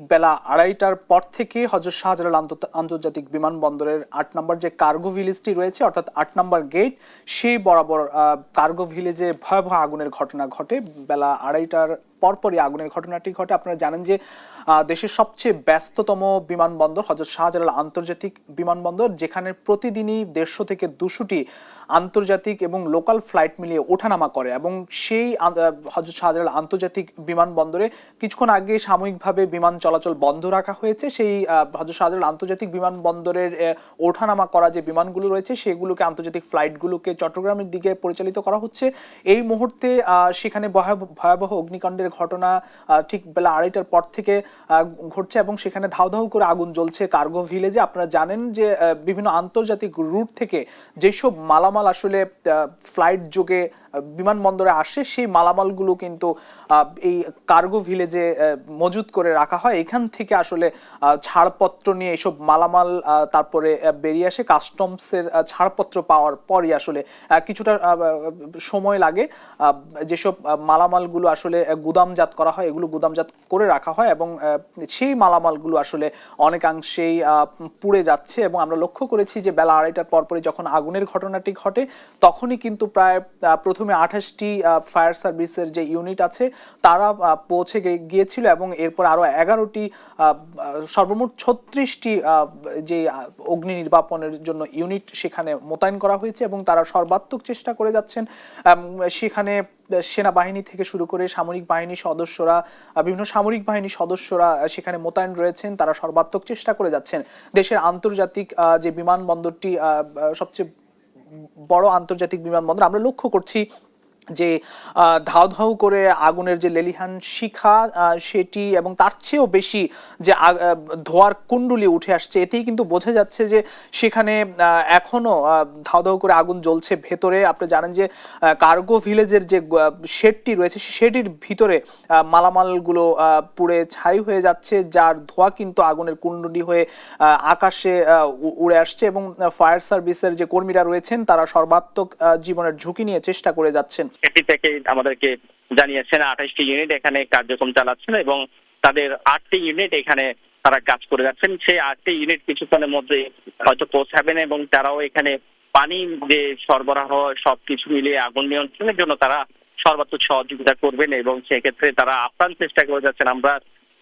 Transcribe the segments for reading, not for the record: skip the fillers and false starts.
বেলা ২:৩০টার পর থেকে হযরত শাহজালাল আন্তর্জাতিক বিমানবন্দরের ৮ নম্বর যে কার্গো ভিলেজটি রয়েছে, অর্থাৎ ৮ নম্বর গেট, সেই বরাবর কার্গো ভিলেজে ভয়াবহ আগুনের ঘটনা ঘটে। বেলা ২:৩০টার পরপরই আগুনের ঘটনাটি ঘটে। আপনারা জানেন যে দেশের সবচেয়ে ব্যস্ততম বিমানবন্দর হযরত শাহজালাল আন্তর্জাতিক বিমানবন্দর, যেখানে প্রতিদিনই ১৫০ থেকে ২০০টি আন্তর্জাতিক এবং লোকাল ফ্লাইট মিলিয়ে ওঠানামা করে। এবং সেই হযরত শাহজালাল আন্তর্জাতিক বিমানবন্দরে কিছুক্ষণ আগে সাময়িকভাবে বিমান চলাচল বন্ধ রাখা হয়েছে। সেই হযরত শাহজালাল আন্তর্জাতিক বিমানবন্দরের ওঠানামা করা যে বিমানগুলো রয়েছে, সেগুলোকে, আন্তর্জাতিক ফ্লাইটগুলোকে চট্টগ্রামের দিকে পরিচালিত করা হচ্ছে। এই মুহূর্তে সেখানে ভয়াবহ অগ্নিকাণ্ডের ঘটনা ঠিক বেলা ২:৩০টার পর থেকে ঘটছে এবং সেখানে ধাউ ধাউ করে আগুন জ্বলছে কার্গো ভিলেজে। আপনারা জানেন যে বিভিন্ন আন্তর্জাতিক রুট থেকে যেসব মালামাল আসলে ফ্লাইট যোগে বিমানবন্দরে আসে, সেই মালামালগুলো কিন্তু এই কার্গো ভিলেজে মজুত করে রাখা হয়। এখান থেকে আসলে ছাড়পত্র নিয়ে এসব মালামাল তারপরে বেরিয়ে আসে। কাস্টমসের ছাড়পত্র পাওয়ার পরই আসলে কিছুটা সময় লাগে। যেসব মালামালগুলো আসলে গুদামজাত করা হয়, এগুলো গুদামজাত করে রাখা হয় এবং সেই মালামালগুলো আসলে অনেকাংশেই পুড়ে যাচ্ছে। এবং আমরা লক্ষ্য করেছি যে বেলা ২:৩০টার পরপরই যখন আগুনের ঘটনাটি ঘটে, তখনই কিন্তু প্রায় প্রথমে ২৮টি ফায়ার সার্ভিসের যে ইউনিট আছে তারা পৌঁছে গিয়েছিল এবং এরপর আরো ১১টি, সর্বমোট ৩৬টি যে অগ্নি নির্বাপনের জন্য ইউনিট সেখানে মোতায়েন করা হয়েছে এবং তারা সর্বাত্মক চেষ্টা করে যাচ্ছেন। সেখানে সেনাবাহিনী থেকে শুরু করে সামরিক বাহিনীর সদস্যরা, বিভিন্ন সামরিক বাহিনীর সদস্যরা সেখানে মোতায়েন রয়েছেন। তারা সর্বাত্মক চেষ্টা করে যাচ্ছেন দেশের আন্তর্জাতিক যে বিমানবন্দরটি, সবচেয়ে বড় আন্তর্জাতিক বিমানবন্দর, আমরা লক্ষ্য করছি যে ধাউ ধাউ করে আগুনের যে লেলিহান শিখা সেটি এবং তার চেয়েও বেশি যে ধোঁয়ার কুণ্ডলি উঠে আসছে, এতেই কিন্তু বোঝা যাচ্ছে যে সেখানে এখনো ধাউ ধাউ করে আগুন জ্বলছে ভেতরে। আপনি জানেন যে কার্গো ভিলেজের যে শেডটি রয়েছে, সেটির ভিতরে মালামালগুলো পুড়ে ছাই হয়ে যাচ্ছে, যার ধোঁয়া কিন্তু আগুনের কুণ্ডলি হয়ে আকাশে উড়ে আসছে। এবং ফায়ার সার্ভিসের যে কর্মীরা রয়েছেন তারা সর্বাত্মক জীবনের ঝুঁকি নিয়ে চেষ্টা করে যাচ্ছেন। এটি থেকে আমাদেরকে জানিয়েছেন ২৮টি ইউনিট এখানে কার্যক্রম চালাচ্ছেন এবং তাদের ৮টি ইউনিট এখানে তারা কাজ করে যাচ্ছেন। সেই ৮টি ইউনিট কিছুক্ষণের মধ্যে হয়তো পৌঁছাবেন এবং তারাও এখানে পানি যে সরবরাহ সবকিছু মিলিয়ে আগুন নিয়ন্ত্রণের জন্য তারা সর্বাত্মক সহযোগিতা করবেন এবং সেক্ষেত্রে তারা আপ্রাণ চেষ্টা করে যাচ্ছেন। আমরা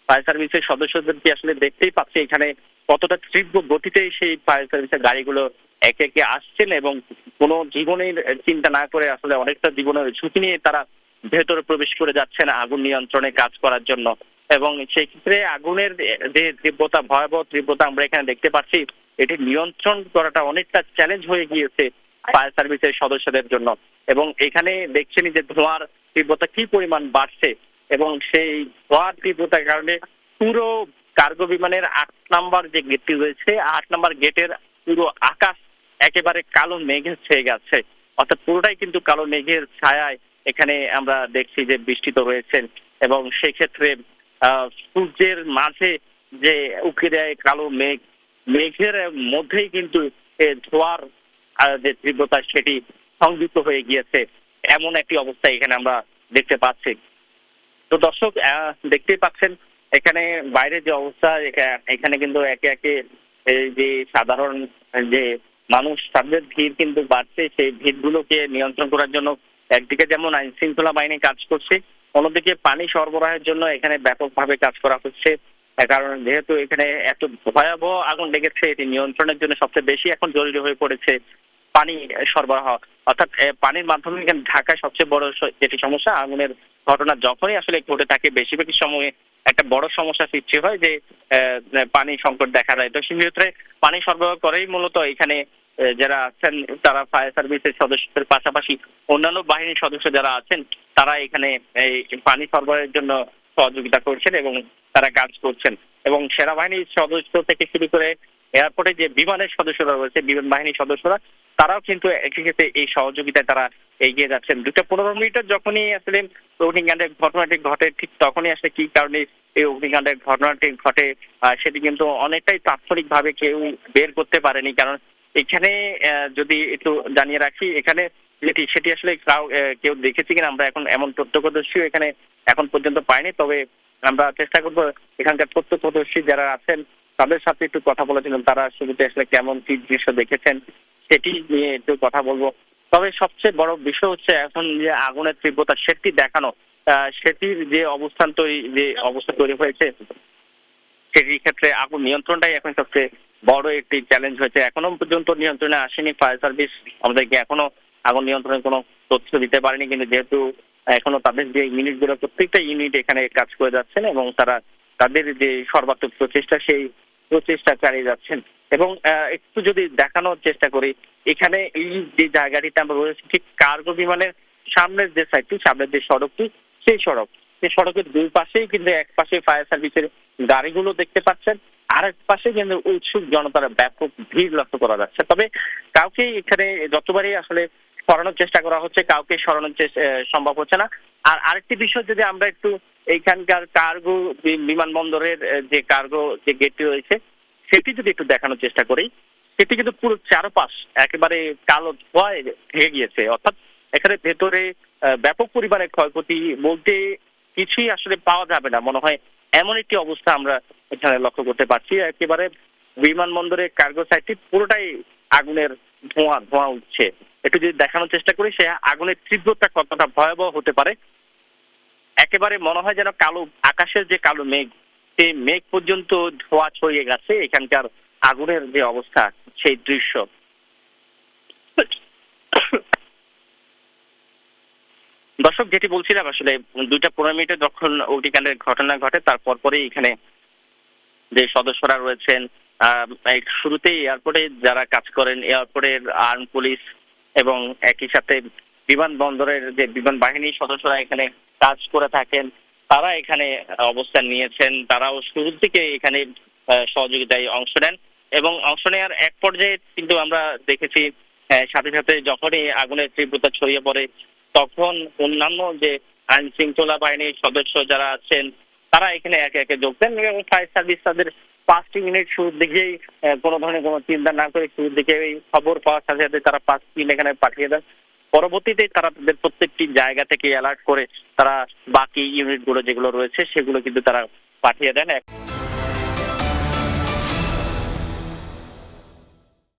ফায়ার সার্ভিসের সদস্যদেরকে আসলে দেখতেই পাচ্ছি এখানে কতটা তীব্র গতিতে সেই ফায়ার সার্ভিসের গাড়িগুলো একে একে আসছেন এবং কোনো জীবনের চিন্তা না করে আসলে অনেকটা জীবনের ঝুঁকি নিয়ে তারা ভেতরে প্রবেশ করে যাচ্ছেন আগুন নিয়ন্ত্রণে কাজ করার জন্য। এবং সেই ক্ষেত্রে আগুনের যে তীব্রতা, ভয়াবহ তীব্রতা আমরা এখানে দেখতে পাচ্ছি, এটি নিয়ন্ত্রণ করাটা অনেকটা চ্যালেঞ্জ হয়ে গিয়েছে ফায়ার সার্ভিসের সদস্যদের জন্য। এবং এখানে দেখছেনই যে ধোঁয়ার তীব্রতা কি পরিমাণ বাড়ছে এবং সেই ধোঁয়ার তীব্রতার কারণে পুরো কার্গো বিমানের ৮ নম্বর যে গেটটি রয়েছে, ৮ নম্বর গেটের পুরো আকাশ একেবারে কালো মেঘে ছেয়ে গেছে। অর্থাৎ পুরোটাই কিন্তু কালো মেঘের ছায়ায় এখানে আমরা দেখছি যে বৃষ্টিত রয়েছেন এবং সেক্ষেত্রে সূর্যের মাঝে যে উঁকি দেয় কালো মেঘ, মেঘের মধ্যেই কিন্তু ধোঁয়ার যে তীব্রতা সেটি সংযুক্ত হয়ে গিয়েছে, এমন একটি অবস্থা এখানে আমরা দেখতে পাচ্ছি। তো দর্শক দেখতেই পাচ্ছেন এখানে বাইরে যে অবস্থা, এখানে কিন্তু একে একে যে সাধারণ যে মানুষ তাদের ভিড় কিন্তু বাড়ছে। সেই ভিড়গুলোকে নিয়ন্ত্রণ করার জন্য একদিকে যেমন আইন শৃঙ্খলা বাহিনী কাজ করছে, অন্যদিকে পানি সরবরাহের জন্য এখানে ব্যাপকভাবে কাজ করা হচ্ছে। কারণ যেহেতু এখানে এত ভয়াবহ আগুন লেগেছে, এটি নিয়ন্ত্রণের জন্য সবচেয়ে বেশি এখন জরুরি হয়ে পড়েছে পানি সরবরাহ। অর্থাৎ পানির মাধ্যমে এখানে ঢাকায় সবচেয়ে বড় যেটি সমস্যা, আগুনের ঘটনা যখনই আসলে ঘটে থাকে বেশিরভাগ সময়ে একটা বড় সমস্যা সৃষ্টি হয় যে পানি সংকট দেখা দেয়। তো সেক্ষেত্রে পানি সরবরাহ করেই মূলত এখানে যারা আছেন, তারা ফায়ার সার্ভিসের সদস্যদের পাশাপাশি অন্যান্য বাহিনীর সদস্য যারা আছেন, তারা এখানে এই পানি সরবরাহের জন্য সহযোগিতা করছেন এবং তারা কাজ করছেন। এবং সেনাবাহিনীর সদস্য থেকে শুরু করে এয়ারপোর্টে যে বিমানের সদস্যরা রয়েছে, বিমান বাহিনীর সদস্যরা, তারাও কিন্তু একই ক্ষেত্রে এই সহযোগিতায় তারা এগিয়ে যাচ্ছেন। ২:১৫ আসলে অগ্নিকাণ্ডের ঘটনাটি ঘটে, ঠিক তখনই আসলে কি কারণে এই অগ্নিকাণ্ডের ঘটনাটি ঘটে সেটি কিন্তু অনেকটাই তাৎক্ষণিকভাবে কেউ বের করতে পারেনি। কারণ এখানে যদি একটু জানিয়ে রাখি, এখানে সেটি আসলে কেউ দেখেছি কিনা আমরা এখন এমন প্রত্যক্ষদর্শী এখানে এখন পর্যন্ত পাইনি। তবে আমরা চেষ্টা করবো এখানকার প্রত্যক্ষদর্শী যারা আছেন তাদের সাথে একটু কথা বলেছিলাম, তারা শুরুতে আসলে কেমন কি দৃশ্য দেখেছেন সেটি নিয়ে একটু কথা বলবো। তবে সবচেয়ে বড় বিষয় হচ্ছে এখন যে আগুনের তীব্রতা সেটি দেখানো, সেটির যে অবস্থা তৈরি হয়েছে সেটির ক্ষেত্রে আগুন নিয়ন্ত্রণটাই এখন সবচেয়ে বড় একটি চ্যালেঞ্জ হয়েছে। এখনো পর্যন্ত নিয়ন্ত্রণে আসেনি ফায়ার সার্ভিস, আমাদেরকে এখনো আগুন নিয়ন্ত্রণের কোনো তথ্য দিতে পারেনি, কিন্তু যেহেতু এখনো তাদের যে ইউনিটগুলো প্রত্যেকটা ইউনিট এখানে কাজ করে যাচ্ছেন এবং তারা তাদের যে সর্বাত্মক প্রচেষ্টা সেই প্রচেষ্টা চালিয়ে যাচ্ছেন। এবং একটু যদি দেখানোর চেষ্টা করি, এখানে এই যে জায়গাটিতে আমরা রয়েছি ঠিক কার্গো বিমানের সামনের যে সাইডটি, সামনের যে সড়কটি, সেই সড়কের দুই পাশেই কিন্তু এক পাশে ফায়ার সার্ভিসের গাড়িগুলো দেখতে পাচ্ছেন, আর এক পাশে কিন্তু উৎসুক জনতার ব্যাপক ভিড় লক্ষ্য করা যাচ্ছে। তবে কাউকে এখানে যতবারই আসলে সরানোর চেষ্টা করা হচ্ছে, কাউকে সরানোর সম্ভব হচ্ছে না। আর আরেকটি বিষয় যদি আমরা একটু এইখানকার কার্গো বিমানবন্দরের যে কার্গো যে গেটটি রয়েছে সেটি যদি একটু দেখানোর চেষ্টা করি, সেটি কিন্তু পুরো চারপাশ একেবারে কালো ধোঁয়ায় ঢেকে গিয়েছে। অর্থাৎ এখানে ভেতরে ব্যাপক পরিমাণে ক্ষয়ক্ষতি বলতে কিছুই আসলে পাওয়া যাবে না মনে হয়, এমন একটি অবস্থা আমরা এখানে লক্ষ্য করতে পারছি। একেবারে বিমানবন্দরের কার্গো সাইটটি পুরোটাই আগুনের ধোঁয়া উঠছে। একটু যদি দেখানোর চেষ্টা করি সে আগুনের তীব্রতা কতটা ভয়াবহ হতে পারে। একেবারে মনে হয় যেন কালো আকাশের যে কালো মেঘ, সেই মেঘ পর্যন্ত ধোঁয়া ছড়িয়ে গেছে এখানকার আগুনের যে অবস্থা সেই দৃশ্য। দর্শক, যেটি বলছিলাম আসলে 2:15 যখন অগ্নিকাণ্ডের ঘটনা ঘটে তার পরপরই এখানে যে সদস্যরা রয়েছেন, শুরুতেই এয়ারপোর্টে যারা কাজ করেন, এয়ারপোর্টের আর্ম পুলিশ এবং একই সাথে বিমানবন্দরের যে বিমান বাহিনীর সদস্যরা এখানে কাজ করে থাকেন, তারা এখানে অবস্থান নিয়েছেন। তারাও শুরু থেকে এখানে সহযোগিতায় অংশ নেন এবং অংশ নেওয়ার এক পর্যায়ে কিন্তু আমরা দেখেছি সাথে সাথে যখনই আগুনের তীব্রতা ছড়িয়ে পড়ে তখন অন্যান্য যে আইন শৃঙ্খলা বাহিনীর সদস্য যারা আছেন তারা এখানে একে একে যোগ দেন এবং ফায়ার সার্ভিস তাদের 5টি ইউনিট শুরুর দিকেই কোনো ধরনের কোনো চিন্তা না করে শুরুর দিকে এই খবর পাওয়ার সাথে সাথে তারা 5টি ইউনিট এখানে পাঠিয়ে দেন। পরবর্তীতে তারা তাদের প্রত্যেকটি জায়গা থেকে অ্যালার্ট করে তারা বাকি ইউনিটগুলো যেগুলো রয়েছে সেগুলো কিন্তু তারা পাঠিয়ে দেন।